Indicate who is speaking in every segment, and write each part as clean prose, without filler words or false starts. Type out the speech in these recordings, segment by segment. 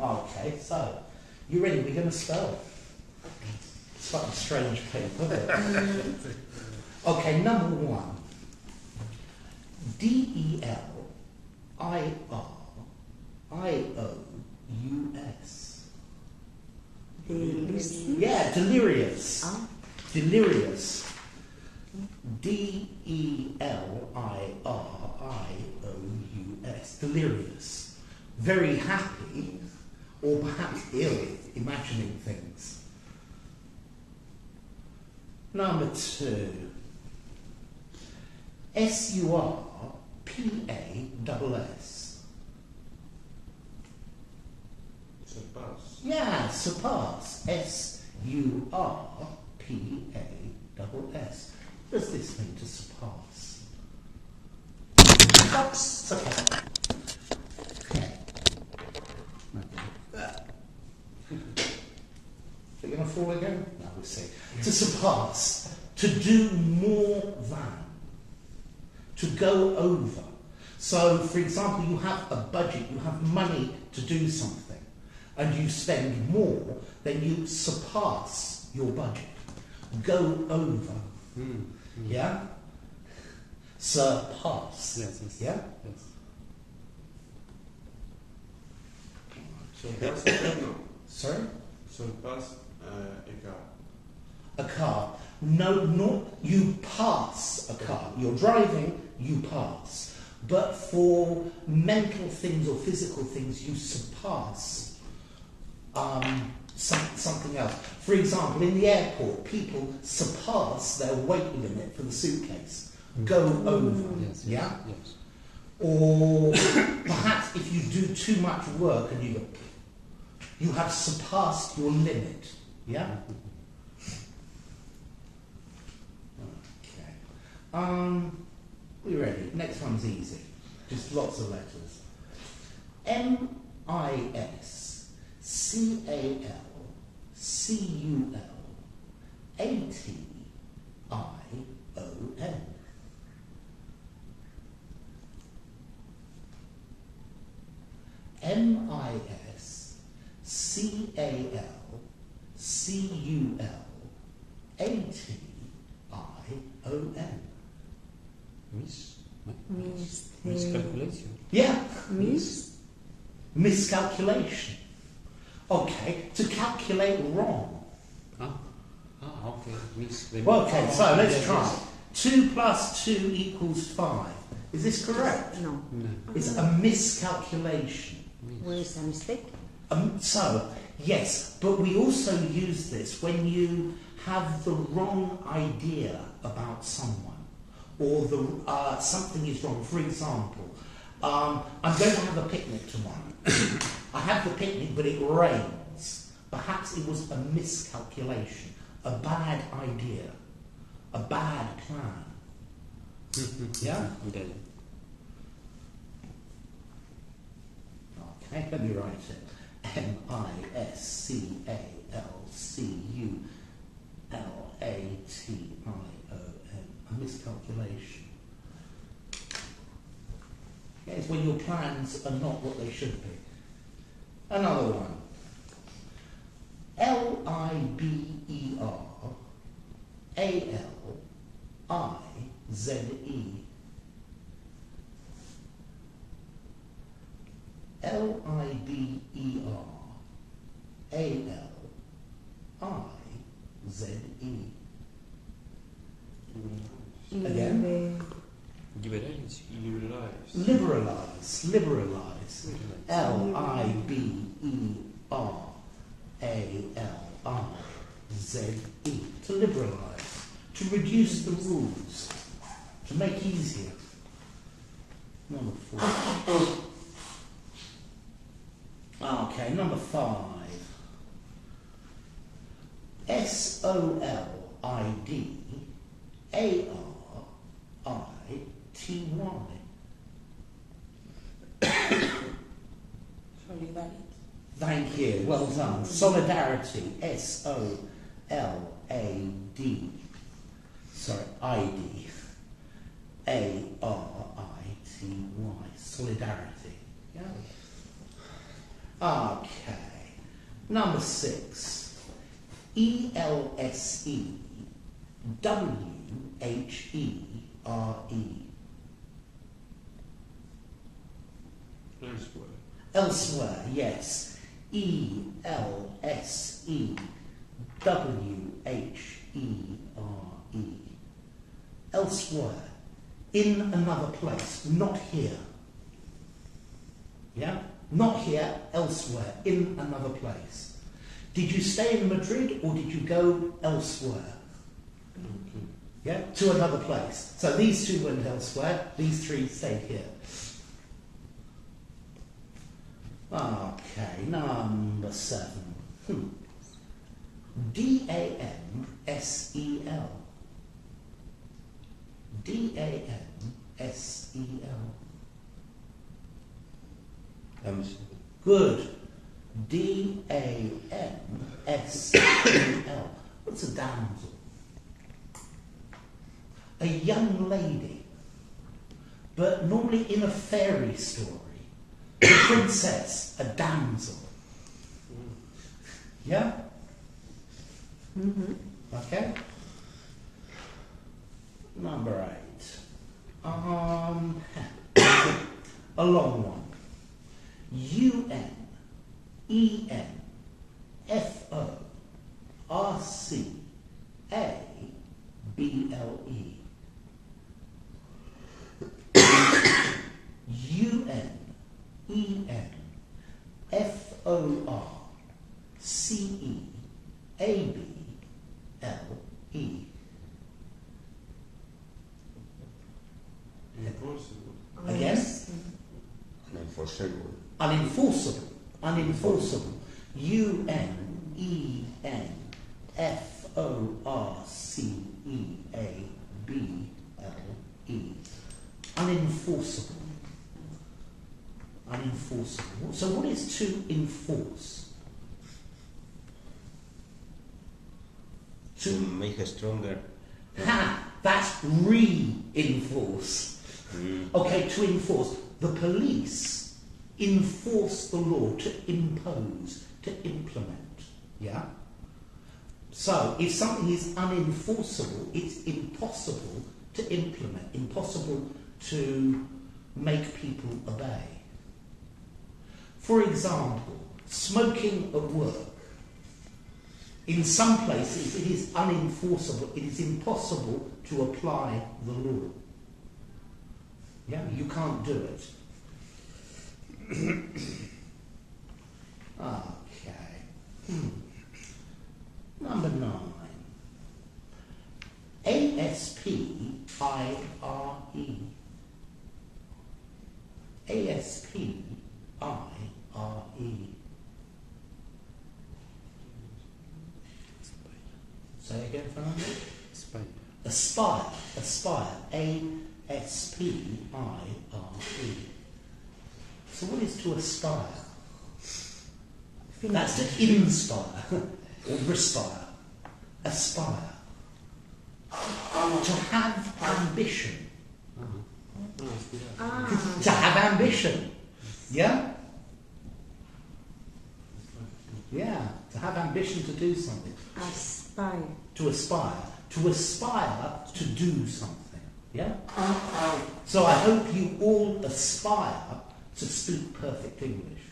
Speaker 1: Okay, so, you ready? We're going to spell. It's quite a strange paper, isn't it? Okay, number 1. D-E-L-I-R-I-O-U-S. Yeah, delirious. Delirious. D-E-L-I-R-I-O-U-S. Delirious. Very happy, or perhaps ill, imagining things. Number 2. S-U-R-P-A-S-S.
Speaker 2: Surpass.
Speaker 1: Yeah, surpass. S-U-R-P-A-S-S. What does this mean, to surpass? Box. Okay. Is it going to fall again? No, we'll see. To surpass. To do more than. To go over. So, for example, you have a budget, you have money to do something, and you spend more, then you surpass your budget. Go over. Yeah? Surpass.
Speaker 3: Yes.
Speaker 1: Yeah?
Speaker 3: Yes.
Speaker 2: Surpass no.
Speaker 1: Sorry?
Speaker 2: Surpass a car.
Speaker 1: A car. No, not you pass a car. You're driving, you pass. But for mental things or physical things, you surpass something else. For example, in the airport, people surpass their weight limit for the suitcase. Go over.
Speaker 3: Yes.
Speaker 1: Yeah?
Speaker 3: Yes.
Speaker 1: Or perhaps if you do too much work and you have surpassed your limit. Yeah? We're ready. Next one's easy. Just lots of letters. M-I-S-C-A-L-C-U-L-A-T-I-O-N. M-I-S-C-A-L-C-U-L-A-T-I-O-N.
Speaker 3: Miscalculation.
Speaker 1: Yeah.
Speaker 3: Miscalculation.
Speaker 1: Okay, to calculate wrong.
Speaker 3: Okay.
Speaker 1: Okay, so let's try. 2 plus 2 equals 5. Is this correct?
Speaker 4: No.
Speaker 1: It's a miscalculation.
Speaker 4: Where is a mistake?
Speaker 1: So, yes, but we also use this when you have the wrong idea about someone, or something is wrong. For example, I'm going to have a picnic tomorrow. I have the picnic, but it rains. Perhaps it was a miscalculation, a bad idea, a bad plan. Yeah?
Speaker 3: Okay.
Speaker 1: Okay, let me write it. M-I-S-C-A-L-C-U-L-A-T-I-O-N. A miscalculation. Yeah, it's when your plans are not what they should be. Another one. L-I-B-E-R-A-L-I-Z-E. L-I-B-E-R-A-L-I-Z-E. Again?
Speaker 3: Liberalize.
Speaker 1: Liberalize. L-I-B-E-R-A-L-I-Z-E. To liberalize. To reduce the rules. To make easier. Number 4. Okay, number 5. S-O-L-I-D-A-R-I-T-Y.
Speaker 4: Solidarity.
Speaker 1: Thank you, well done. Solidarity, S-O-L-A-D, sorry, I-D, A-R-I-T-Y, solidarity. Yeah. Okay. Number 6. ELSE WHERE.
Speaker 2: Elsewhere.
Speaker 1: Elsewhere, yes. ELSE WHERE. Elsewhere. In another place, not here. Yeah? Not here, elsewhere, in another place. Did you stay in Madrid or did you go elsewhere?
Speaker 2: Okay.
Speaker 1: Yeah? To another place. So these two went elsewhere, these three stayed here. Okay, number 7. DAMSEL. DAMSEL. Good. DAMSEL. What's a damsel? A young lady. But normally in a fairy story, the princess, a damsel. Yeah?
Speaker 4: Mm-hmm.
Speaker 1: Okay. Number 8. A long one. UNENFORCEABLE.
Speaker 2: Impossible.
Speaker 1: Again?
Speaker 5: Unenforceable.
Speaker 1: Unenforceable. Unenforceable. UNENFORCEABLE. Unenforceable. Unenforceable. So what is to enforce?
Speaker 5: To make it stronger.
Speaker 1: Ha! That's reinforce. Okay, to enforce. The police enforce the law, to impose, to implement. Yeah? So, if something is unenforceable, it's impossible to implement, impossible to make people obey. For example, smoking at work. In some places it is unenforceable, it is impossible to apply the law. Yeah, you can't do it. Okay. Number 9. ASPIRE. ASPIRE. Say again, Fernando.
Speaker 3: Spy.
Speaker 1: Aspire. Aspire. ASPIRE. So what is to aspire? That's to inspire or respire. Aspire. To have ambition. To have ambition. Yeah? Yeah. To have ambition to do something.
Speaker 4: Aspire.
Speaker 1: To aspire. To aspire to do something. Yeah? So I hope you all aspire to speak perfect English.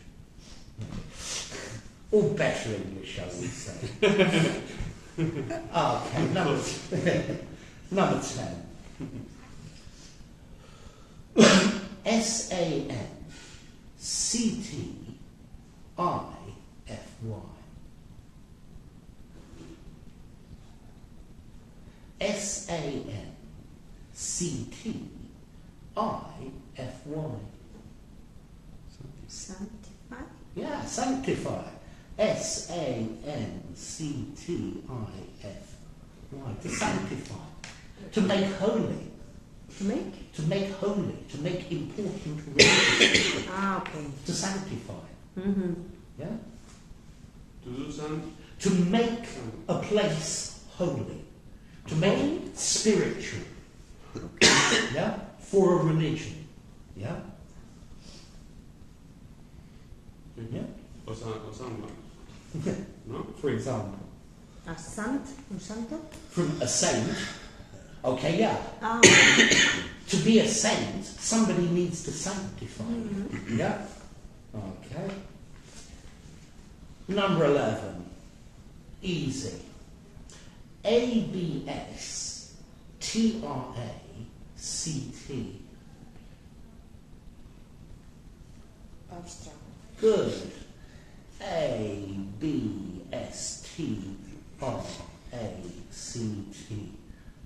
Speaker 1: Or better English, shall we say. Okay, number 10. SANCTIFY. SANCTIFY.
Speaker 4: Sanctify.
Speaker 1: Yeah, sanctify. SANCTIFY. To sanctify. To make holy.
Speaker 4: To make?
Speaker 1: To make holy. To make important religion.
Speaker 4: Okay.
Speaker 1: To sanctify.
Speaker 4: Mm-hmm.
Speaker 1: Yeah?
Speaker 2: To do something.
Speaker 1: To make a place holy. To make it spiritual. Yeah? For a religion. Yeah? Yeah?
Speaker 2: or someone. No?
Speaker 1: For example,
Speaker 4: A sant, un santo.
Speaker 1: from a saint. Okay, yeah.
Speaker 4: Ah,
Speaker 1: To be a saint, somebody needs to sanctify you. Yeah? Okay. Number 11. Easy. ABS TRACT.
Speaker 6: Abstract.
Speaker 1: Good. ABSTRACT.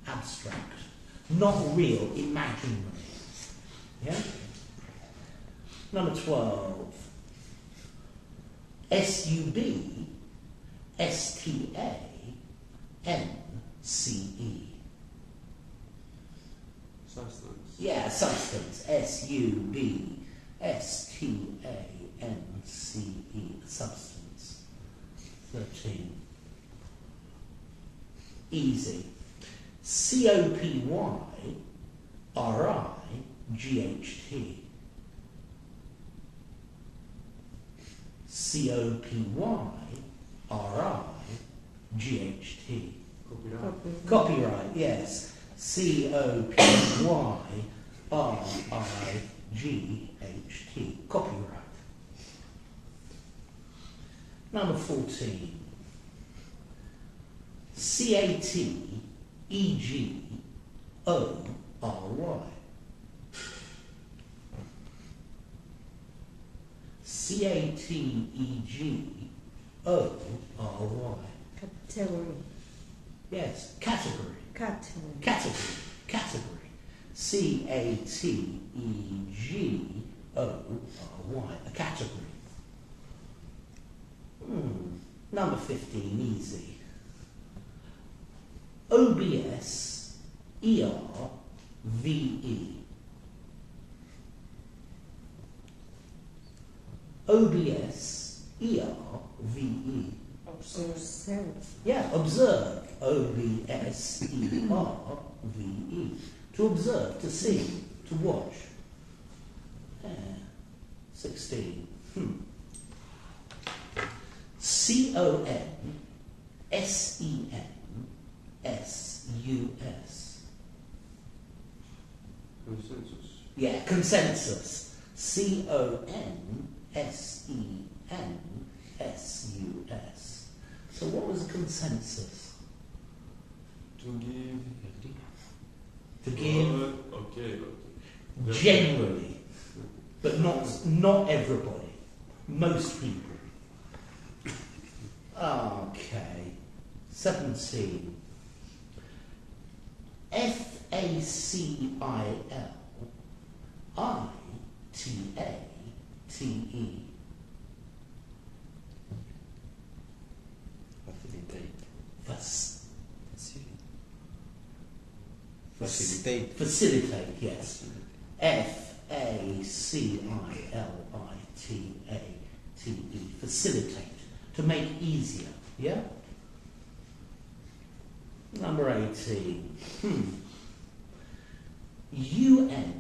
Speaker 1: Abstract. Not real, imaginary. Yeah? Number 12. SUBSTANCE.
Speaker 2: Substance.
Speaker 1: Yeah, substance. SUBSTANCE. Substance. 13. Easy. COPYRIGHT. COPYRIGHT.
Speaker 2: Copyright.
Speaker 1: Copyright, yes. COPYRIGHT. Copyright. Number 14. CATEGORY. CATEGORY.
Speaker 4: category.
Speaker 1: Yes, category.
Speaker 4: Category.
Speaker 1: Category. Category. CATEGORY. A category. Number 15, easy. OBS ERVE. OBS ERVE.
Speaker 6: Observe.
Speaker 1: Yeah, observe. OBSERVE. To observe, to see, to watch. 16. CONSENSUS.
Speaker 2: Consensus.
Speaker 1: Yeah, consensus. CONSENSUS. So what was a consensus?
Speaker 2: To give.
Speaker 1: To give
Speaker 2: Okay.
Speaker 1: generally, but not everybody. Most people. Okay. 17. FACIL ITATE.
Speaker 5: Facilitate.
Speaker 1: Facilitate, yes. FACILITATE. Facilitate. To make easier. Yeah? Number 18. UNANIMOUS.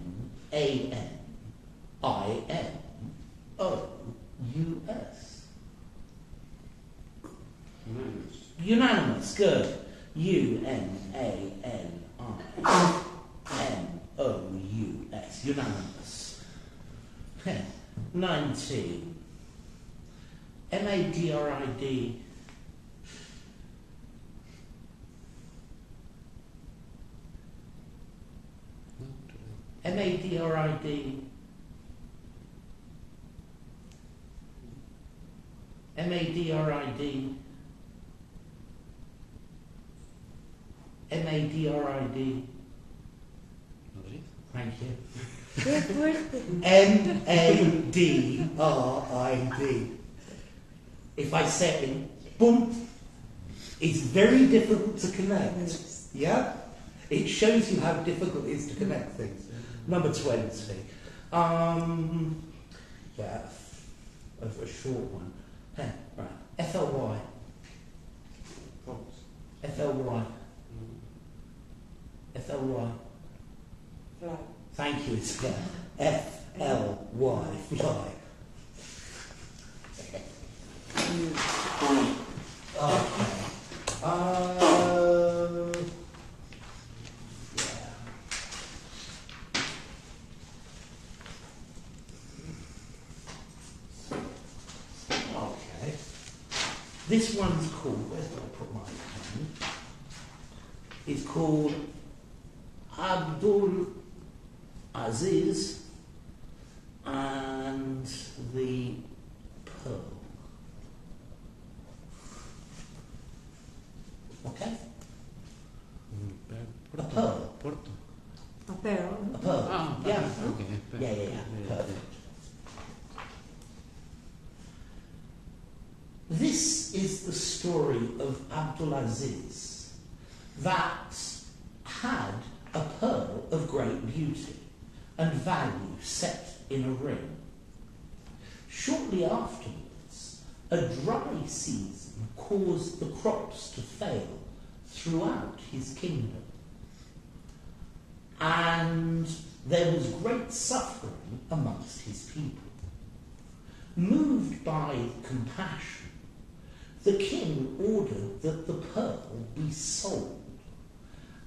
Speaker 2: Unanimous.
Speaker 1: Unanimous, good. UNANIMOUS. Unanimous. 19. MADRID. MADRID. MADRID. MADRID.
Speaker 3: Madrid.
Speaker 1: Thank you.
Speaker 4: Qué fuerte.
Speaker 1: MADRID. If I say it in boom, it's very difficult to connect.
Speaker 4: Yes.
Speaker 1: Yeah? It shows you how difficult it is to connect things. Number 20. Yeah, a short one. Right. FLY.
Speaker 2: Fox.
Speaker 1: FLY. FLY.
Speaker 6: Fly.
Speaker 1: Thank you, it's clear. FLY. Fly. This one's called, where's did I put my pen? It's called Abdul Aziz and the Pearl. Okay? A pearl.
Speaker 3: Porto.
Speaker 4: A pearl.
Speaker 1: A pearl.
Speaker 3: Ah,
Speaker 1: Yeah.
Speaker 3: okay.
Speaker 1: Yeah. Perfect. This is the story of Abdulaziz that had a pearl of great beauty and value set in a ring. Shortly afterwards, a dry season caused the crops to fail throughout his kingdom. And there was great suffering amongst his people. Moved by compassion, the king ordered that the pearl be sold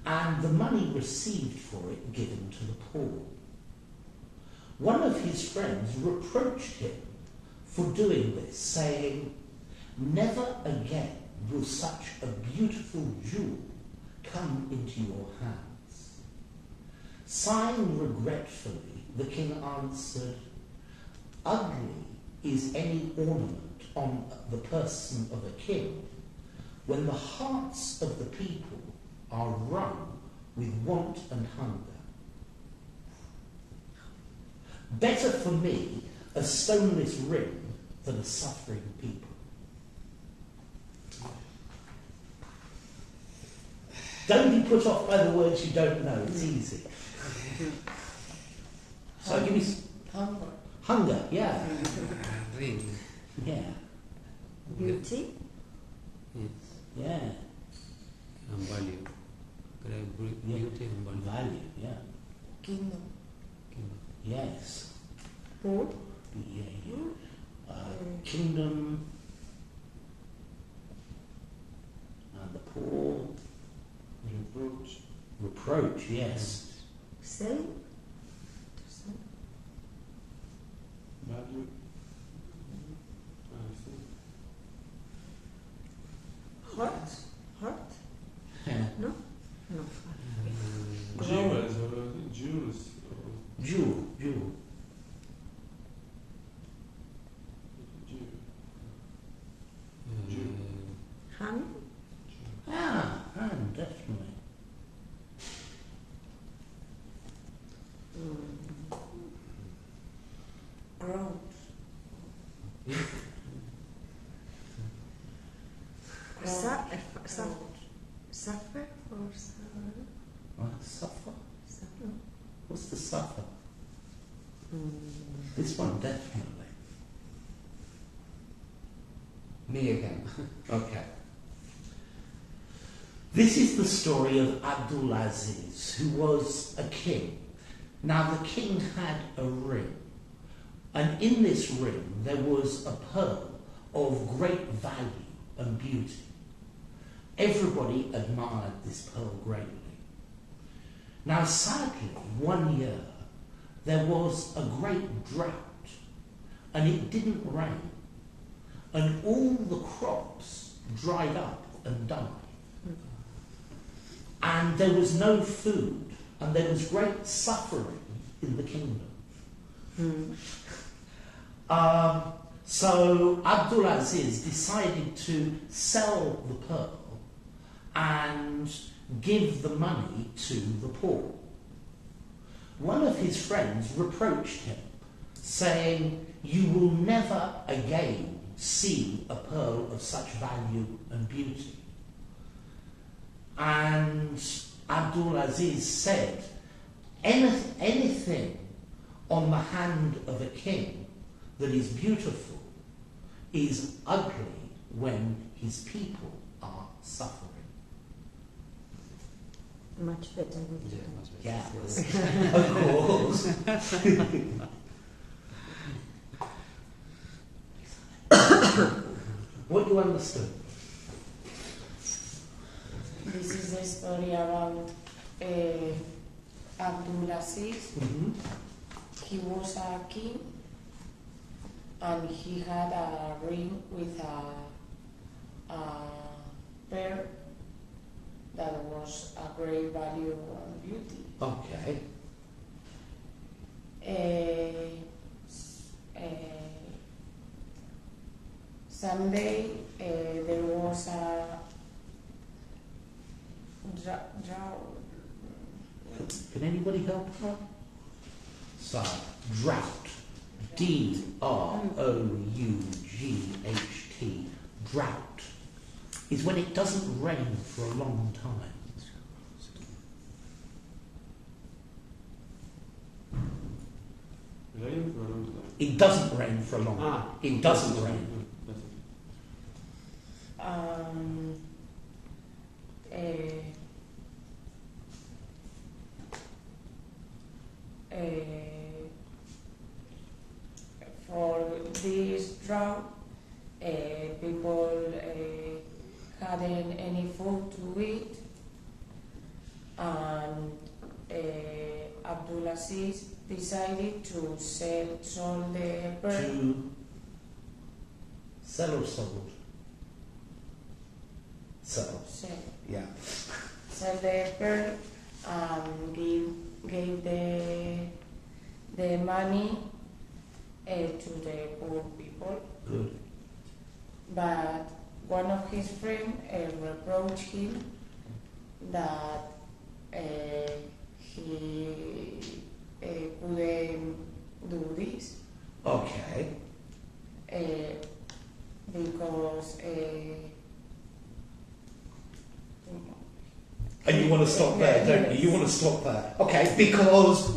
Speaker 1: and the money received for it given to the poor. One of his friends reproached him for doing this, saying, "Never again will such a beautiful jewel come into your hands." Sighing regretfully, the king answered, "Ugly is any ornament on the person of a king when the hearts of the people are wrung with want and hunger. Better for me a stoneless ring than a suffering people." Don't be put off by the words you don't know, it's easy. So give me
Speaker 6: Hunger.
Speaker 1: hunger, yeah.
Speaker 3: Ring.
Speaker 1: Yeah.
Speaker 4: Beauty.
Speaker 3: Yes.
Speaker 1: Yeah.
Speaker 3: And value.
Speaker 1: Yeah.
Speaker 3: Beauty and value.
Speaker 1: Value, yeah.
Speaker 6: Kingdom.
Speaker 1: Yes.
Speaker 4: Poor.
Speaker 1: Kingdom and the poor.
Speaker 2: Reproach.
Speaker 1: Reproach, yes.
Speaker 4: Sell.
Speaker 2: Value. I think.
Speaker 4: Heart. Heart.
Speaker 1: Yeah.
Speaker 4: No. No.
Speaker 2: Jewels. Jewels.
Speaker 1: Jewel.
Speaker 2: Jewel.
Speaker 4: Hand.
Speaker 1: Ah, hand, definitely.
Speaker 6: Ground.
Speaker 4: Suffer or suffer?
Speaker 1: What, suffer?
Speaker 4: Suffer.
Speaker 1: What's the suffer? This one, definitely.
Speaker 5: Me again.
Speaker 1: Okay. This is the story of Abdulaziz, who was a king. Now the king had a ring, and in this ring there was a pearl of great value and beauty. Everybody admired this pearl greatly. Now sadly, one year there was a great drought, and it didn't rain, and all the crops dried up and died. And there was no food, and there was great suffering in the kingdom. So Abdulaziz decided to sell the pearl and give the money to the poor. One of his friends reproached him, saying, "You will never again see a pearl of such value and beauty." And Abdulaziz said, anything on the hand of a king that is beautiful is ugly when his people are suffering.
Speaker 4: Much better.
Speaker 3: Yeah, much better.
Speaker 1: Yeah, of course. What you understood?
Speaker 6: This is the story about Abdulaziz.
Speaker 1: Mm-hmm.
Speaker 6: He was a king and he had a ring with a a pearl that was a great value and beauty.
Speaker 1: Okay.
Speaker 6: Someday there was a drought.
Speaker 1: Can anybody help her? So, drought. D-R-O-U-G-H-T. Drought is when it doesn't rain for a long time.
Speaker 2: Rain for a long time.
Speaker 1: It doesn't rain for a long time. It doesn't rain.
Speaker 2: That's it.
Speaker 6: For this drought, people hadn't any food to eat, and Abdulaziz decided to sell the pearl.
Speaker 1: To sell or sold? Sell. Yeah.
Speaker 6: Sell the pearl and gave the money to the poor people.
Speaker 1: Good.
Speaker 6: But one of his friends reproached him that he couldn't do this
Speaker 1: Okay.
Speaker 6: because
Speaker 1: And you want to stop there, don't you? You want to stop there. Okay, because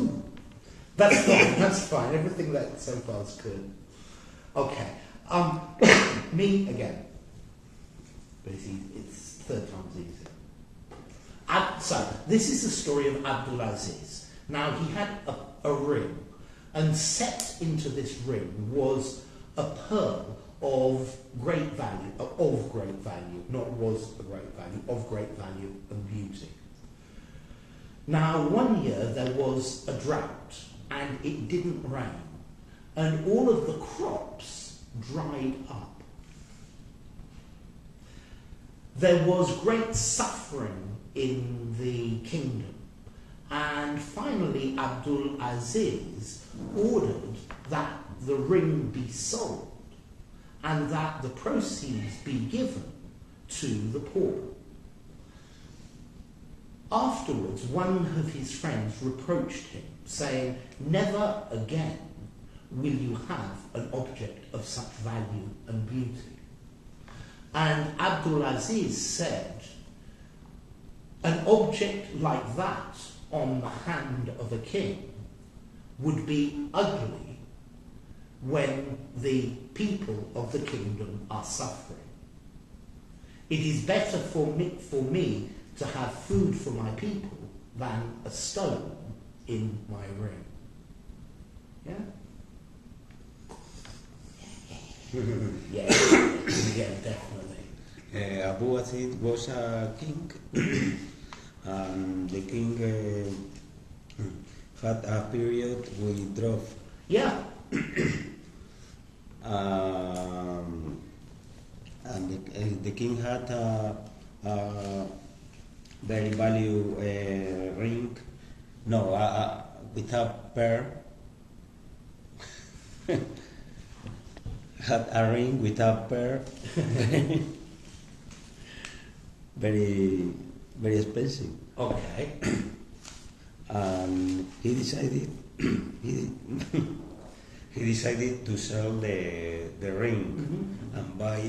Speaker 1: that's fine, that's fine. Everything that so far is good. Okay. Me again. But it's third time's easy. So, this is the story of Abdulaziz. Now, he had a ring, and set into this ring was a pearl of great value, not was a great value, of great value and beauty. Now, one year there was a drought, and it didn't rain, and all of the crops dried up. There was great suffering in the kingdom, and finally Abdul Aziz ordered that the ring be sold and that the proceeds be given to the poor. Afterwards, one of his friends reproached him, saying, "Never again will you have an object of such value and beauty." And Abdul Aziz said, "An object like that on the hand of a king would be ugly when the people of the kingdom are suffering. It is better for me to have food for my people than a stone in my ring." Yeah? Yeah, definitely.
Speaker 3: Abu Aziz was a king, and the king had a period with drought.
Speaker 1: Yeah.
Speaker 3: And the king had a very value ring, with a pearl. Had a ring with a pearl. Very, very expensive.
Speaker 1: Okay.
Speaker 3: And he decided he decided to sell the ring and buy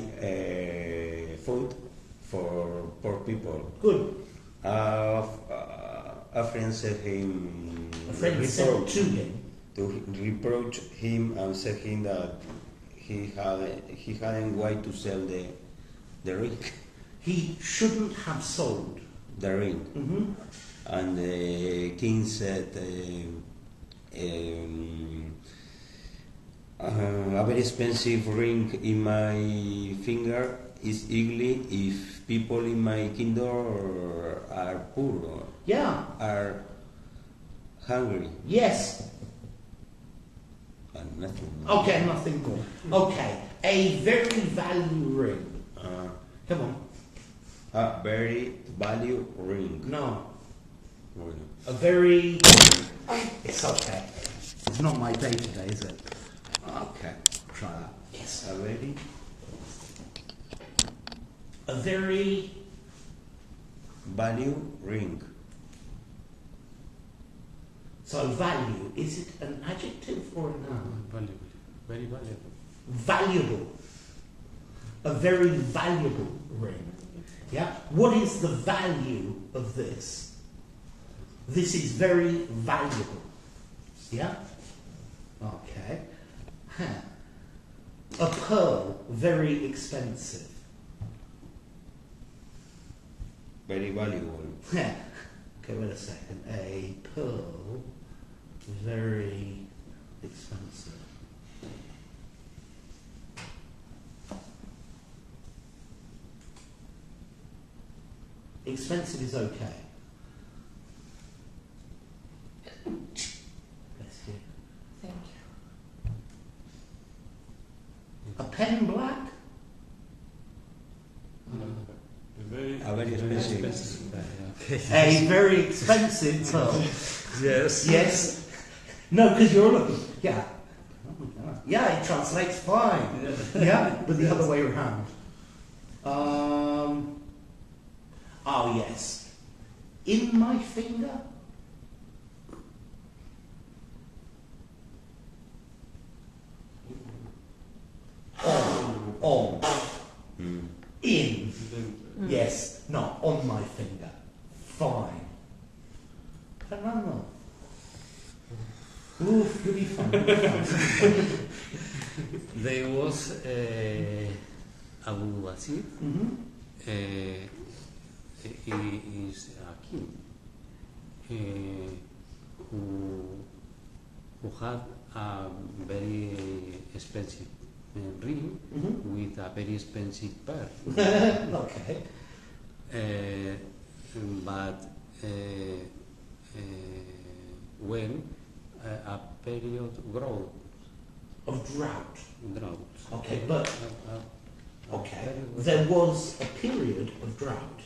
Speaker 3: food for poor people.
Speaker 1: Good.
Speaker 3: A friend said him.
Speaker 1: A friend said to him.
Speaker 3: To reproach him and said him that he hadn't why to sell the ring.
Speaker 1: He shouldn't have sold
Speaker 3: The ring.
Speaker 1: Mm-hmm.
Speaker 3: And the king said, a very expensive ring in my finger is ugly if people in my kingdom are poor or
Speaker 1: Yeah.
Speaker 3: are hungry.
Speaker 1: Yes.
Speaker 3: And nothing.
Speaker 1: Okay, nothing more. Okay. A very value ring. Come on.
Speaker 3: A very value ring.
Speaker 1: No.
Speaker 3: Bueno.
Speaker 1: A very... It's okay. It's not my day today, is it? Okay. Try that. Yes.
Speaker 3: A very
Speaker 1: A very...
Speaker 3: value ring.
Speaker 1: So value, is it an adjective or a noun?
Speaker 2: Valuable. Very valuable.
Speaker 1: Valuable. A very valuable ring. Yeah? What is the value of this? This is very valuable. Yeah? Okay. Huh. A pearl, very expensive.
Speaker 3: Very valuable.
Speaker 1: Huh. Okay, wait a second. A pearl, very expensive. Expensive is okay. Bless you.
Speaker 6: Thank you.
Speaker 1: A pen black?
Speaker 2: A
Speaker 3: A very expensive.
Speaker 1: A very expensive pearl.
Speaker 3: Yes.
Speaker 1: Yes. No, because you're looking. Yeah. Yeah, it translates fine. Yeah, but the other way around. Oh, yes. In my finger? On.
Speaker 3: Mm.
Speaker 1: In. Yes. No, on my finger. Fine. Fernando. Oof, you'll be fine. You'll be fine.
Speaker 7: There was Abu Basir.
Speaker 1: Mm-hmm.
Speaker 7: He is a king who had a very expensive ring
Speaker 1: Mm-hmm.
Speaker 7: with a very expensive pearl.
Speaker 1: Okay.
Speaker 7: But when a period growth
Speaker 1: Of drought. Okay,
Speaker 7: a
Speaker 1: but okay.
Speaker 7: period
Speaker 1: There was a period of drought.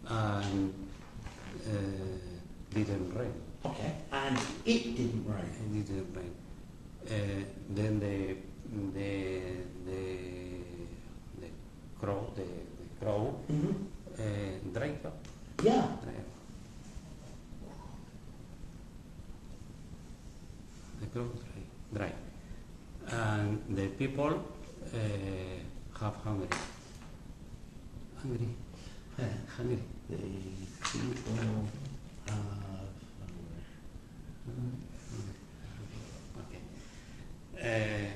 Speaker 7: and didn't rain.
Speaker 1: Okay. And it didn't rain.
Speaker 7: It didn't rain. Then the crow
Speaker 1: Mm-hmm.
Speaker 7: dried up.
Speaker 1: Yeah.
Speaker 7: The crow dry. And the people have hungry. Hungry.
Speaker 1: The people have
Speaker 7: Okay.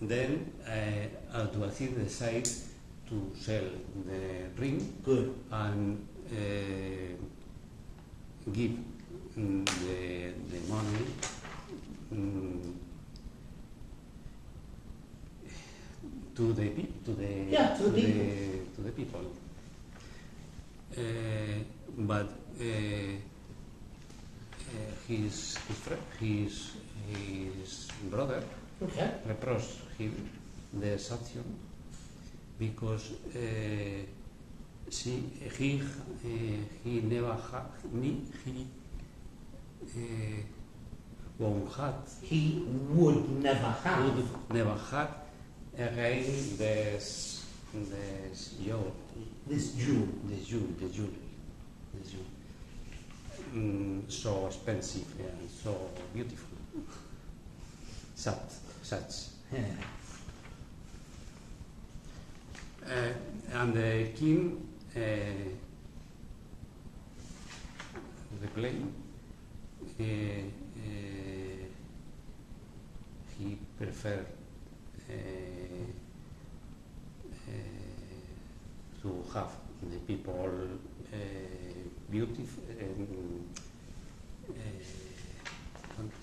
Speaker 7: Then Al-Duathir decides to sell the ring
Speaker 1: good.
Speaker 7: and give the money to the people.
Speaker 1: Yeah, to the people.
Speaker 7: To the people. But his brother
Speaker 1: Okay.
Speaker 7: reproached him the action because he never had won't had
Speaker 1: He would never have.
Speaker 7: would never had again this jewel,
Speaker 1: This jewel.
Speaker 7: the jewelry, so expensive and so beautiful. Such.
Speaker 1: Yeah.
Speaker 7: And the king reclaimed. He preferred to have the people beautiful,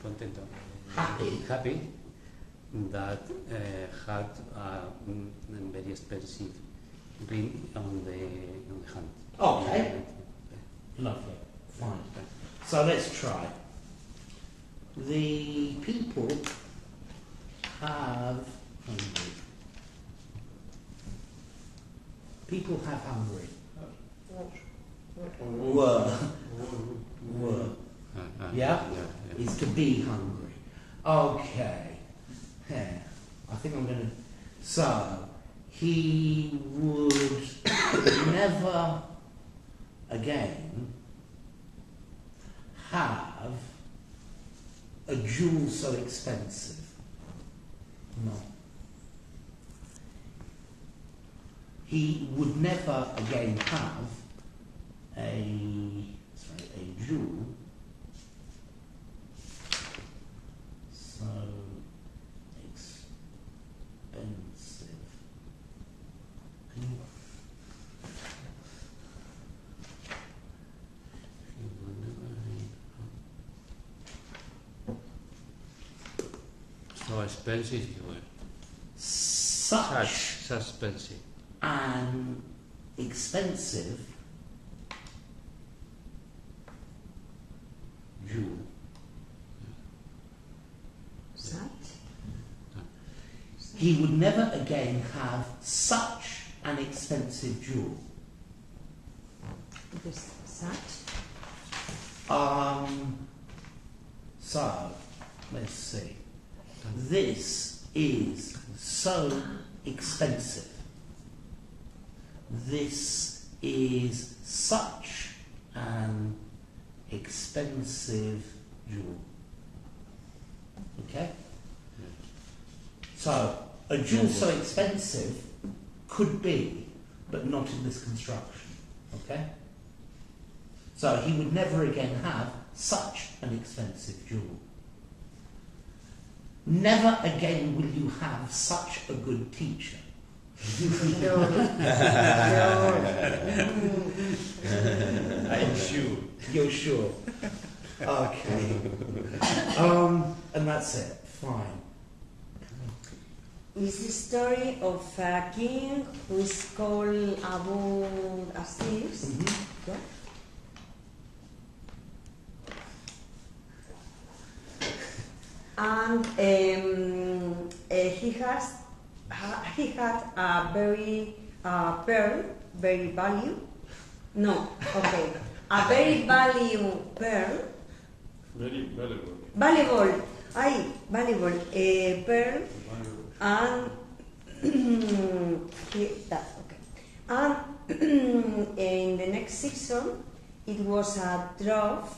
Speaker 7: content, happy that had a very expensive ring on the hand.
Speaker 1: Okay. Lovely. Fine. So let's try. The people have hungry. People have hungry.
Speaker 6: War.
Speaker 1: Were. Yeah? Is to be hungry. Okay. Yeah. I think I'm going to... So, he would never again have a jewel so expensive. No. He would never again have a jewel so expensive. Can you...
Speaker 7: So expensive, you were.
Speaker 1: Such
Speaker 7: expensive.
Speaker 1: an expensive jewel.
Speaker 4: Such?
Speaker 1: He would never again have such an expensive jewel.
Speaker 4: This such?
Speaker 1: So, let's see. This is so expensive. This is such an expensive jewel. Okay? So, a jewel so expensive could be, but not in this construction. Okay? So, he would never again have such an expensive jewel. Never again will you have such a good teacher.
Speaker 4: No.
Speaker 2: I'm sure.
Speaker 1: You're sure? Okay. And that's it. Fine.
Speaker 4: It's the story of a king who is called Abu Aziz.
Speaker 1: Mm-hmm.
Speaker 4: Yeah. And he had a very pearl, very value. No, okay, a very value pearl,
Speaker 2: Very valuable.
Speaker 4: valuable pearl, and that okay. And in the next season, it was a drought.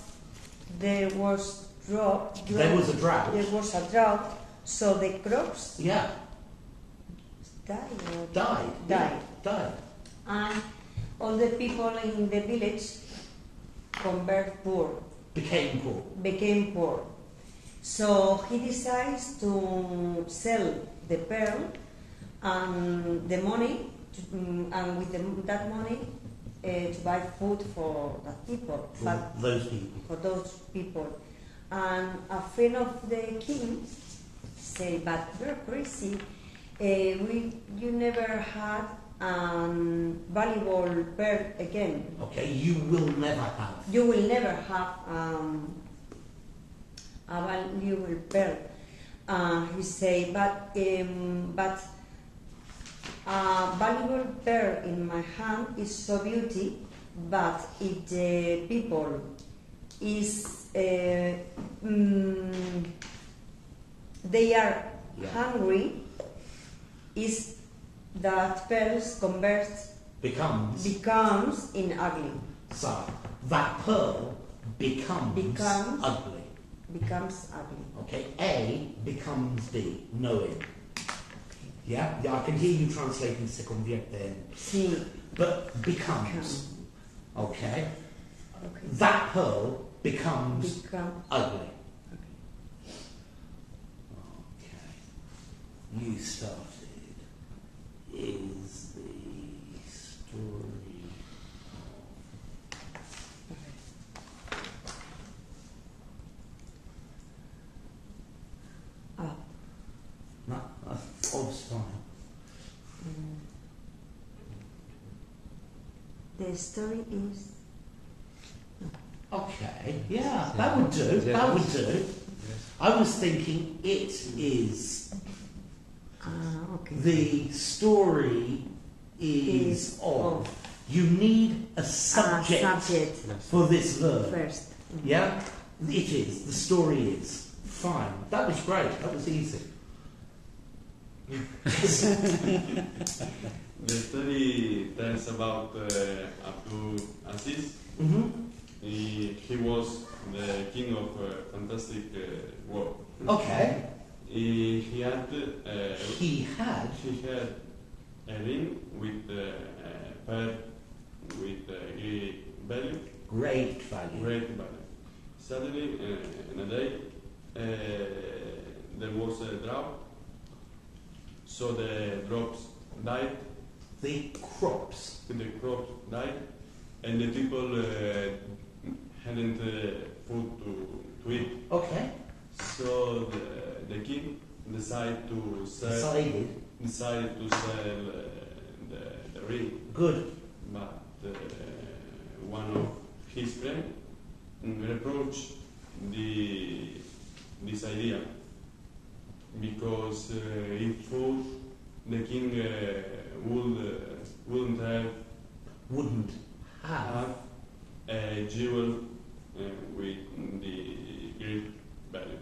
Speaker 4: There was a drought.
Speaker 1: There was a drought.
Speaker 4: There was a drought, so the crops
Speaker 1: Yeah.
Speaker 4: died.
Speaker 1: Died.
Speaker 4: Died.
Speaker 1: Yeah. Died.
Speaker 4: And all the people in the village
Speaker 1: Became poor.
Speaker 4: became poor. So he decides to sell the pearl and the money, and with that money to buy food for that people.
Speaker 1: For those people.
Speaker 4: For those people. And a friend of the king said, "But you're crazy. You never had valuable pearl again.
Speaker 1: Okay, you will never have.
Speaker 4: You will never have a valuable pearl." He said, "But a valuable pearl in my hand is so beauty, but if the people is they are hungry, is that pearls
Speaker 1: Becomes.
Speaker 4: in ugly,
Speaker 1: So, that pearl becomes ugly.
Speaker 4: becomes ugly."
Speaker 1: Okay, A becomes B, knowing. Yeah? Yeah, I can hear you translating se convierte in.
Speaker 4: Sí.
Speaker 1: But becomes. Okay?
Speaker 4: Okay.
Speaker 1: That pearl becomes
Speaker 4: Become.
Speaker 1: ugly. Okay. You started. Is the story of style?
Speaker 4: The story is.
Speaker 1: Okay, yeah, that would do. That would do. I was thinking it is
Speaker 4: Okay.
Speaker 1: the story is
Speaker 4: Is
Speaker 1: of.
Speaker 4: of.
Speaker 1: You need a subject,
Speaker 4: subject
Speaker 1: for this verb.
Speaker 4: first.
Speaker 1: Yeah? It is. The story is. Fine. That was great. That was easy.
Speaker 2: The story tells about Abdul Aziz.
Speaker 1: Mm-hmm.
Speaker 2: He was the king of a fantastic world.
Speaker 1: Okay.
Speaker 2: He had
Speaker 1: He had.
Speaker 2: a ring with a pearl with great value.
Speaker 1: Great value.
Speaker 2: Great value. Suddenly, in a day, there was a drought, so the crops died.
Speaker 1: The crops.
Speaker 2: The crops died, and the people hadn't food to eat.
Speaker 1: Okay.
Speaker 2: So the king decided to sell
Speaker 1: Decided.
Speaker 2: the ring,
Speaker 1: Good.
Speaker 2: but one of his friends reproached this idea because he thought the king wouldn't
Speaker 1: Wouldn't have.
Speaker 2: have a jewel with the great value.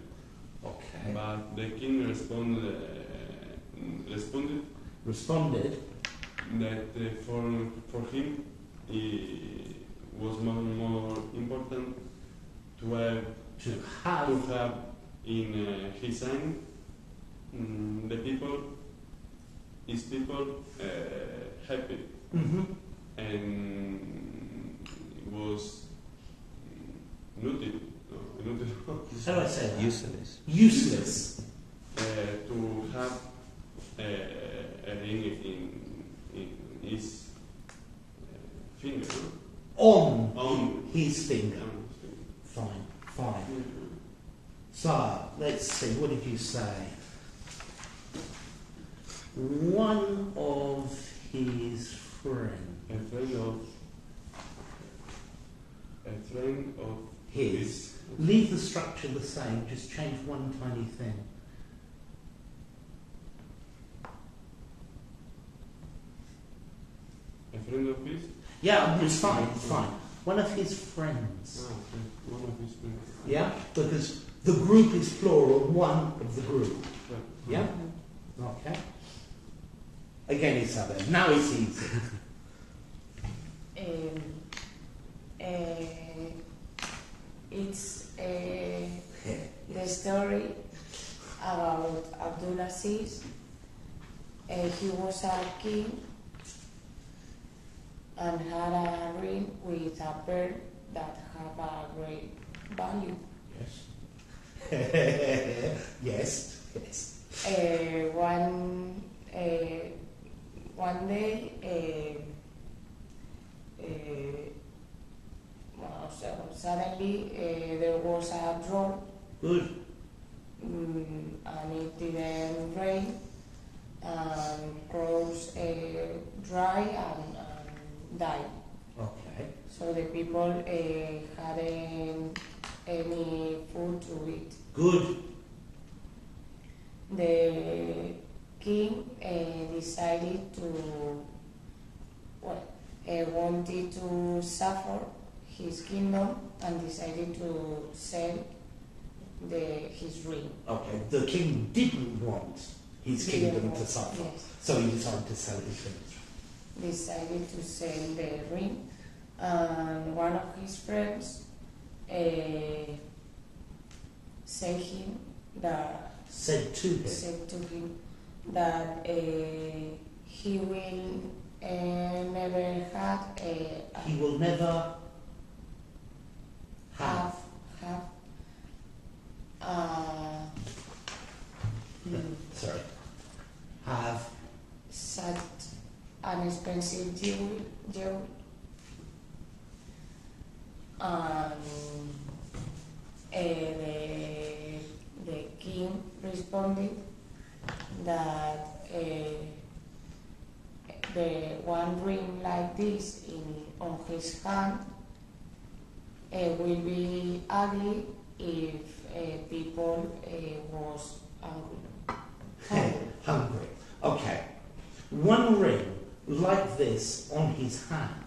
Speaker 1: Okay.
Speaker 2: But the king responded
Speaker 1: Responded.
Speaker 2: that for him it was more important to have
Speaker 1: To have.
Speaker 2: in his hand the people, his people happy,
Speaker 1: Mm-hmm.
Speaker 2: and it was inutile,
Speaker 1: How do I say that?
Speaker 3: Useless.
Speaker 1: Useless.
Speaker 2: to have a ring in his finger.
Speaker 1: On his finger.
Speaker 2: On
Speaker 1: Fine. Fine. So, let's see, what did you say? One of his friends.
Speaker 2: A friend of
Speaker 1: His. Leave the structure the same, just change one tiny thing.
Speaker 2: A friend of his?
Speaker 1: Yeah, it's fine, it's fine. One of his friends.
Speaker 2: Okay. One of his friends.
Speaker 1: Yeah? Because the group is plural, one of the group.
Speaker 2: Right.
Speaker 1: Yeah? Okay. Again, Isabel. Now it's easy.
Speaker 6: It's the story about Abdulaziz. He was a king and had a ring with a pearl that have a great value.
Speaker 1: Yes. Yes. Yes.
Speaker 6: One day, so suddenly there was a drought,
Speaker 1: Good.
Speaker 6: and it didn't rain, and crops dry and died.
Speaker 1: Okay.
Speaker 6: So the people hadn't any food to eat.
Speaker 1: Good.
Speaker 6: The king decided to, wanted to suffer his kingdom and decided to sell his ring.
Speaker 1: Okay. The king didn't want his kingdom to suffer,
Speaker 6: Yes.
Speaker 1: so he decided to sell his things.
Speaker 6: Decided to sell the ring, and one of his friends said
Speaker 1: Said to him.
Speaker 6: that he will never have
Speaker 1: He will never have. Sorry. Have.
Speaker 6: such an expensive jewel. The king responded that the one ring like this on his hand will be ugly if people was hungry.
Speaker 1: Hungry. Okay. One ring like this on his hand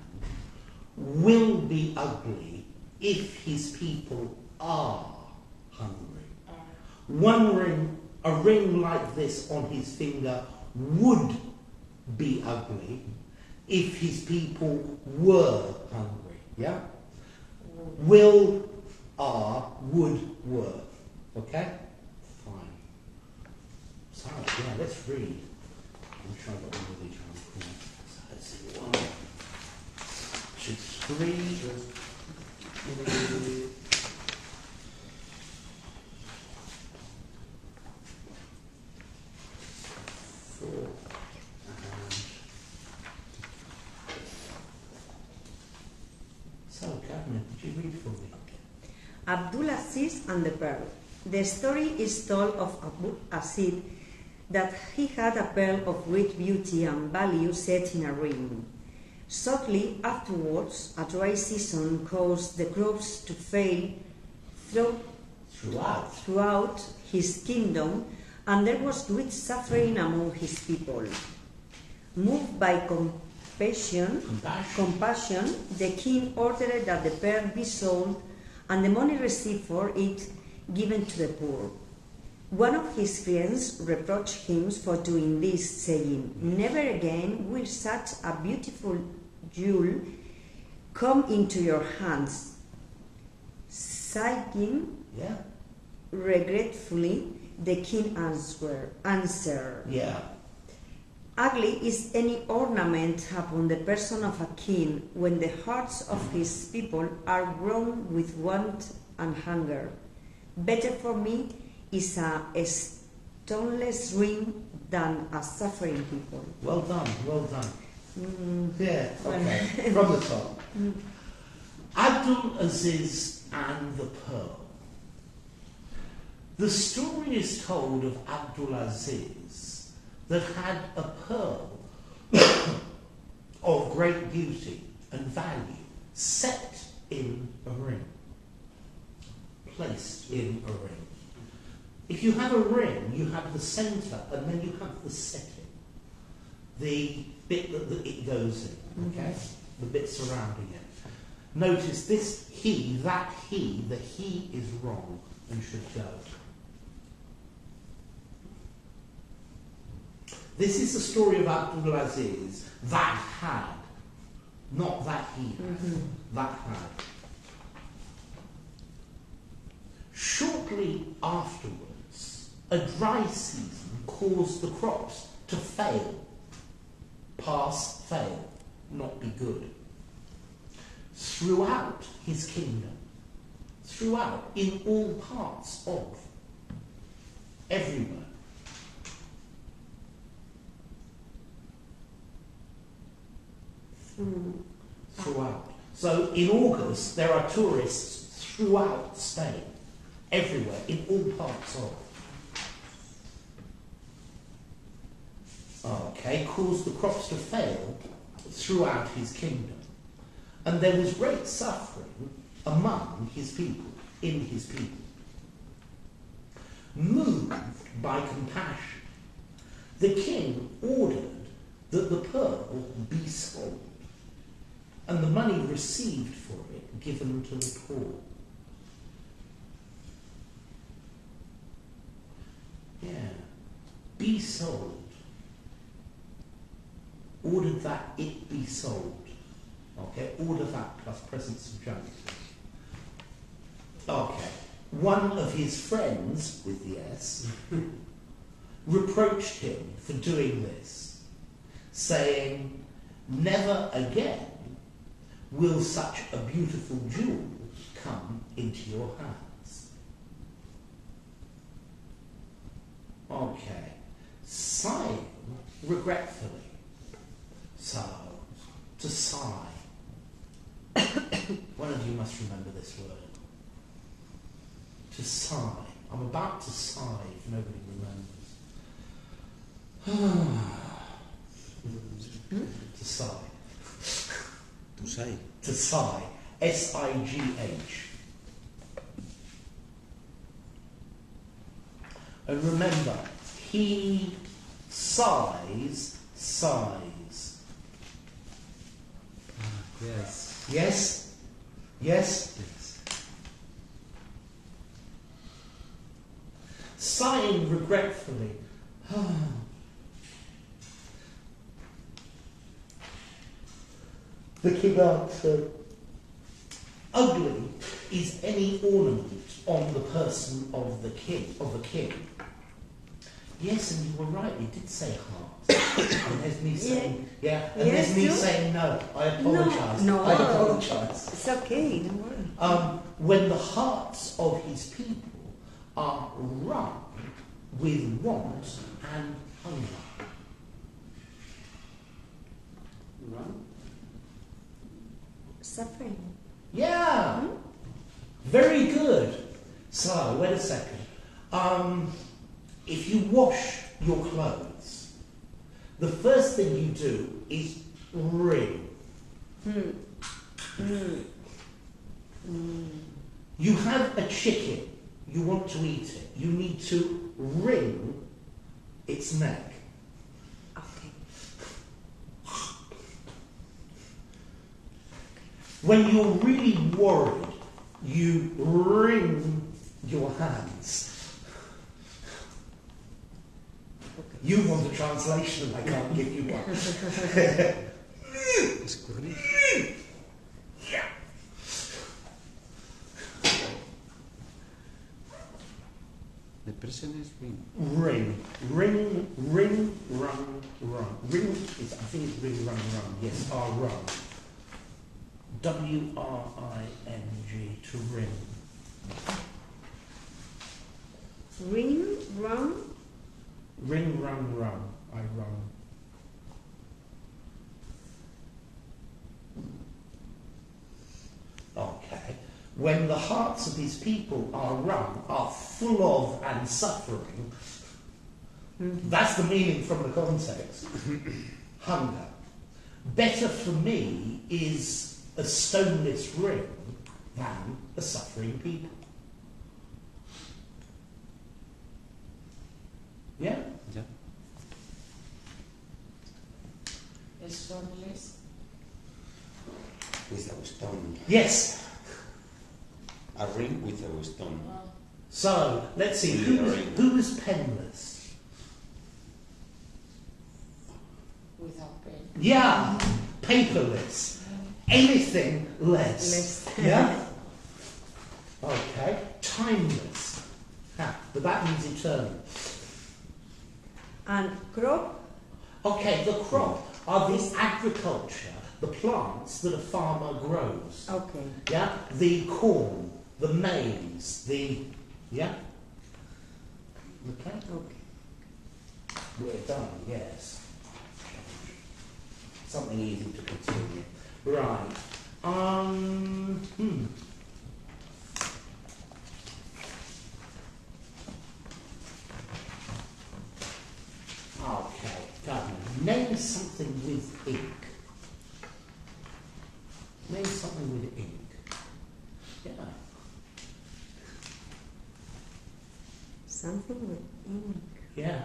Speaker 1: will be ugly if his people are hungry. A ring like this on his finger would be ugly if his people were hungry. Yeah? Will, are, would, were. Okay? Fine. So, yeah, let's read. I'm trying to get all of these around the corner. So let's see. 1, 2, 3. 4. So, Catherine, could you read for me?
Speaker 4: Abdulaziz and the Pearl. The story is told of Abu Aziz that he had a pearl of great beauty and value set in a ring. Shortly afterwards, a dry season caused the crops to fail throughout his kingdom, and there was great suffering among his people. Moved by compassion, the king ordered that the pearl be sold and the money received for it given to the poor. One of his friends reproached him for doing this, saying, "Never again will such a beautiful jewel come into your hands." Sighing regretfully, the king answered, "Ugly is any ornament upon the person of a king when the hearts of his people are grown with want and hunger. Better for me is a stoneless ring than a suffering people."
Speaker 1: Well done, well done. Yeah, okay. From the top. Abdul Aziz and the Pearl. The story is told of Abdul Aziz that had a pearl of great beauty and value set in a ring. Placed in a ring. If you have a ring, you have the centre and then you have the setting. The bit that it goes in, okay? The bit surrounding it. Notice this he, that he, the he is wrong and should go. This is the story of Abdul Aziz, that had, not that he had, that had. Shortly afterwards, a dry season caused the crops to fail. Pass, fail, not be good. Throughout his kingdom, throughout, in all parts of, everywhere. Throughout. So in August, there are tourists throughout Spain, everywhere, in all parts of. Okay, caused the crops to fail throughout his kingdom. And there was great suffering among his people, in his people. Moved by compassion, the king ordered that the pearl be sold, and the money received for it given to the poor. Yeah. Be sold. Ordered that it be sold. Okay, order that plus present subjunctive. Okay. One of his friends, with the S, reproached him for doing this, saying, "Never again will such a beautiful jewel come into your hands." Okay. Sighing regretfully. So, to sigh. One of you must remember this word. To sigh. I'm about to sigh if nobody remembers. To sigh.
Speaker 3: To say.
Speaker 1: To sigh. S-I-G-H. And remember, he sighs.
Speaker 7: Yes.
Speaker 1: Yes? Yes?
Speaker 7: Yes.
Speaker 1: Sighing regretfully. The king answered, ugly is any ornament on the person of the king. Yes, and you were right, it did say heart. And there's me saying, and
Speaker 4: Yes,
Speaker 1: there's me
Speaker 4: too?
Speaker 1: saying no. I apologise.
Speaker 4: No.
Speaker 1: I apologise.
Speaker 4: It's okay, don't worry.
Speaker 1: When the hearts of his people are wrung with want and hunger.
Speaker 2: Run?
Speaker 4: Suffering.
Speaker 1: Yeah, very good. So, wait a second. If you wash your clothes, the first thing you do is wring. You have a chicken, you want to eat it, you need to wring its neck.
Speaker 4: Okay.
Speaker 1: When you're really worried, you wring your hands. You want a translation, I can't give you one.
Speaker 7: Escurrir.
Speaker 1: Yeah.
Speaker 7: The present is ring.
Speaker 1: Ring, rung. Ring is, I think it's ring, rung. Yes, rung. W-R-I-N-G, to ring.
Speaker 4: Ring, run.
Speaker 1: Ring, rung. I rung. Okay. When the hearts of his people are wrung, are full of and suffering, that's the meaning from the context. Hunger. Better for me is a stoneless ring than a suffering people. Yeah?
Speaker 7: Yeah.
Speaker 6: Stoneless.
Speaker 3: With a stone.
Speaker 1: Yes.
Speaker 3: A ring with a stone.
Speaker 1: So, let's see, who was penniless?
Speaker 6: Without pen.
Speaker 1: Yeah, paperless. Anything less. Yeah? Okay. Timeless. But that means eternal.
Speaker 4: And crop.
Speaker 1: Okay, the crop are the agriculture, the plants that a farmer grows.
Speaker 4: Okay.
Speaker 1: Yeah? The corn, the maize, yeah? Okay?
Speaker 4: Okay.
Speaker 1: We're done, yes. Something easy to continue. Right. Okay, Gardner, name something with ink. Name something with ink. Yeah.
Speaker 4: Something with ink.
Speaker 1: Yeah.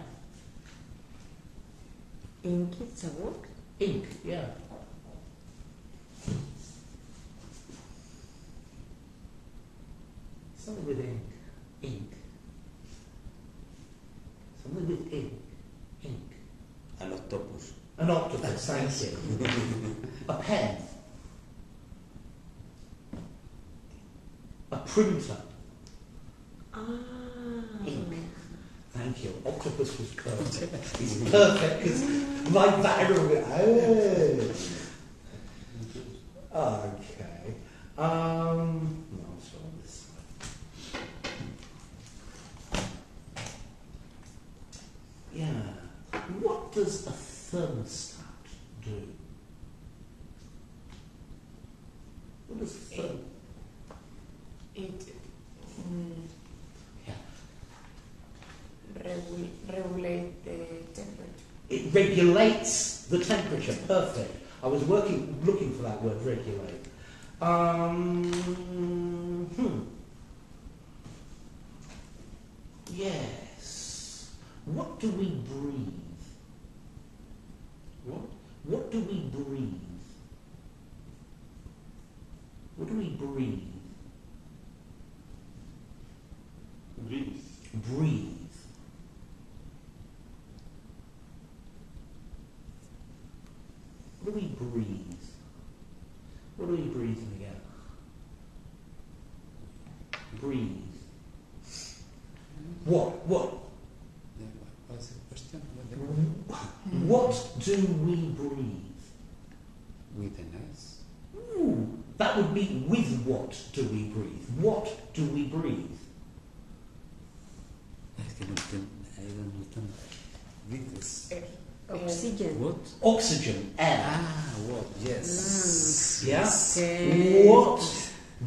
Speaker 4: Ink is a word?
Speaker 1: Ink, yeah. Something with ink. Ink. Something with ink. Ink.
Speaker 3: An octopus.
Speaker 1: An octopus, thank you. A pen. A printer. Ink. Thank you. Octopus was perfect. It's perfect because like that. Okay. No, it's on this side. Yeah. What does a thermostat do? What does a thermostat?
Speaker 6: It
Speaker 1: Yeah.
Speaker 6: regulate the temperature.
Speaker 1: It regulates the temperature. Perfect. I was looking for that word, regulate. Yes. What do we breathe?
Speaker 2: What?
Speaker 1: What do we breathe? breathe?
Speaker 2: Breathe.
Speaker 1: Breathe. What do we breathe? What are we breathing again? Breathe. What?
Speaker 5: What's the question?
Speaker 1: What do we breathe?
Speaker 5: With an S.
Speaker 1: Ooh, that would be with what do we breathe? What do we breathe?
Speaker 5: I don't understand. With this.
Speaker 4: Oxygen.
Speaker 5: What?
Speaker 1: Oxygen, air.
Speaker 5: Ah, what? Yes.
Speaker 1: Yeah?
Speaker 4: Okay.
Speaker 1: What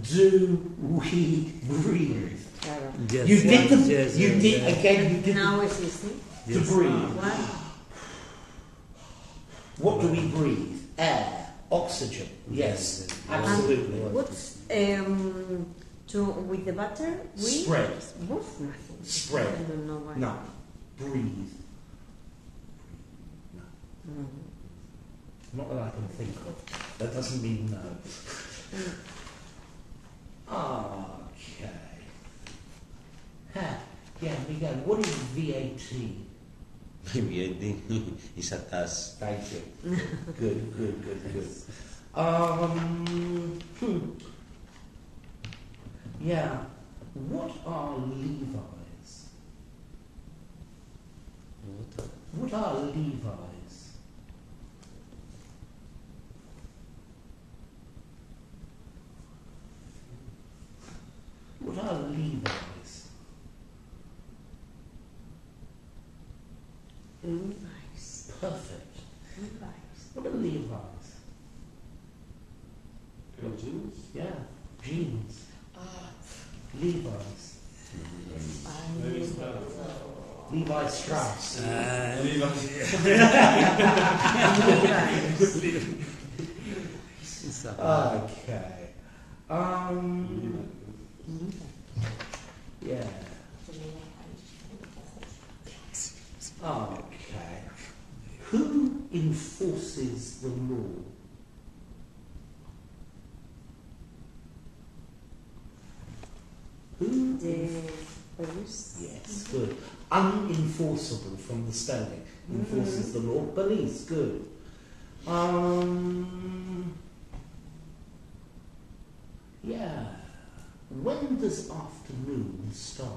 Speaker 1: do we breathe?
Speaker 4: Claro.
Speaker 5: Yes.
Speaker 1: You did the,
Speaker 5: yes,
Speaker 1: you
Speaker 5: yes,
Speaker 1: did
Speaker 5: yes.
Speaker 1: again, you did
Speaker 4: Now it's easy.
Speaker 1: to breathe.
Speaker 4: What?
Speaker 1: What do we breathe? Air, oxygen. Yes,
Speaker 5: Yes.
Speaker 1: absolutely.
Speaker 4: What's to with the butter?
Speaker 1: Spread.
Speaker 4: Woof, nothing.
Speaker 1: Spread.
Speaker 4: I don't know why.
Speaker 1: No. Breathe. No. Not that I can think of. That doesn't mean no. Okay. Yeah, Miguel, what is VAT?
Speaker 3: VAT is a task.
Speaker 1: Thank you. Good. Yeah. What are Levi's? What are Levi's? What are Levi's?
Speaker 4: Levi's.
Speaker 1: Perfect.
Speaker 4: Levi's.
Speaker 1: What are Levi's?
Speaker 2: Jeans.
Speaker 1: Yeah, jeans. Levi's.
Speaker 2: Maybe Strauss.
Speaker 1: Levi Strauss. Okay. Yeah. Okay. Who enforces the law? Who?
Speaker 4: The police.
Speaker 1: Yes, good. Unenforceable from the spelling. Enforces the law. Police, good. Yeah. When does afternoon start?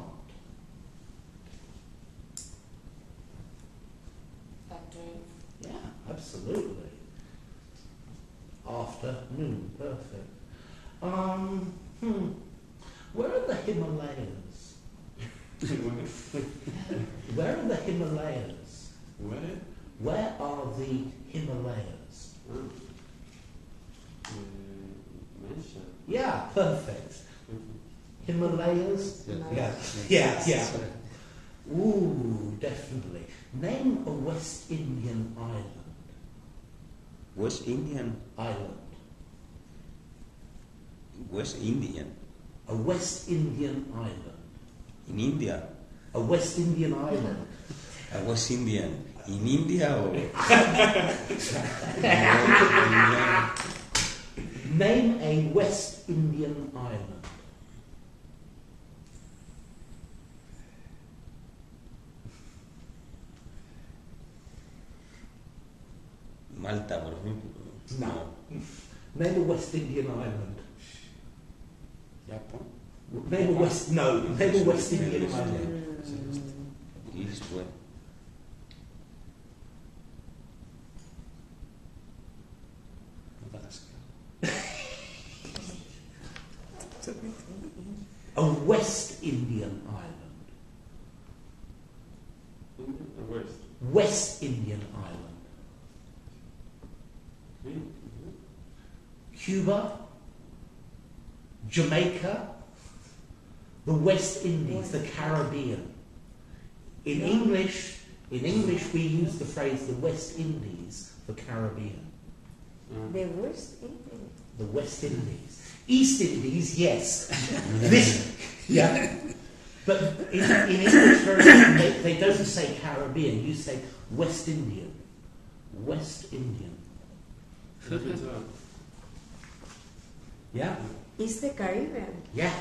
Speaker 6: At 12.
Speaker 1: Yeah, absolutely. Afternoon, perfect. Where are the Himalayas? Where are the Himalayas?
Speaker 2: Where?
Speaker 1: Where are the Himalayas?
Speaker 2: Mansion.
Speaker 1: Yeah, perfect. Himalayas?
Speaker 5: Yes.
Speaker 1: Yeah. Ooh, definitely. Name a West Indian island.
Speaker 3: West Indian.
Speaker 1: Island.
Speaker 3: West Indian.
Speaker 1: A West Indian island.
Speaker 3: In India.
Speaker 1: A West Indian island.
Speaker 3: I was Indian. In India or?
Speaker 1: Name a West Indian island.
Speaker 3: Malta, por ejemplo.
Speaker 1: No. Name a West Indian island.
Speaker 5: Japan.
Speaker 1: Name a West Indian island.
Speaker 3: East, west.
Speaker 5: Madagascar.
Speaker 1: A West Indian island.
Speaker 2: West.
Speaker 1: West Indian island. Cuba, Jamaica, the West Indies, the Caribbean. In English we use the phrase the West Indies for Caribbean.
Speaker 4: The West Indian.
Speaker 1: The West Indies. East Indies, yes. This, yeah. But in English, very often they don't say Caribbean, you say West Indian. West Indian. Yeah?
Speaker 4: It's the Caribbean.
Speaker 1: Yeah,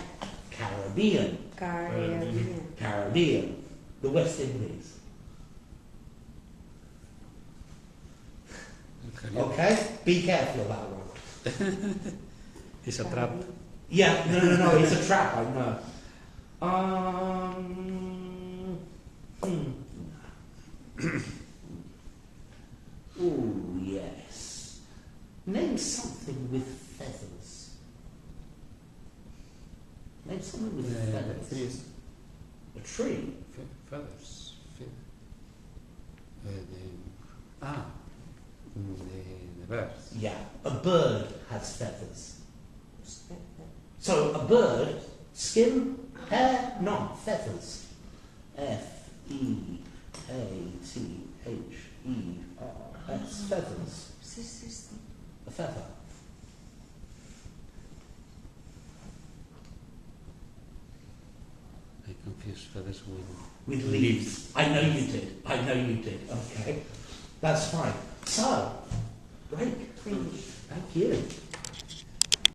Speaker 1: Caribbean. Caribbean. The West Indies. Okay? Be careful of that one.
Speaker 7: It's a trap.
Speaker 1: Yeah, no, it's a trap, I know. Oh, yes. Name something with feathers. Name something with feathers.
Speaker 7: Trees.
Speaker 1: A tree.
Speaker 7: Feathers. The birds.
Speaker 1: Yeah, a bird has feathers. So a bird, skin, hair, none, feathers. F-E-A-T-H-E-R-S, feathers. A feather.
Speaker 7: I confuse feathers
Speaker 1: With leaves. I know you did. Okay. That's fine. So, break. Thank you.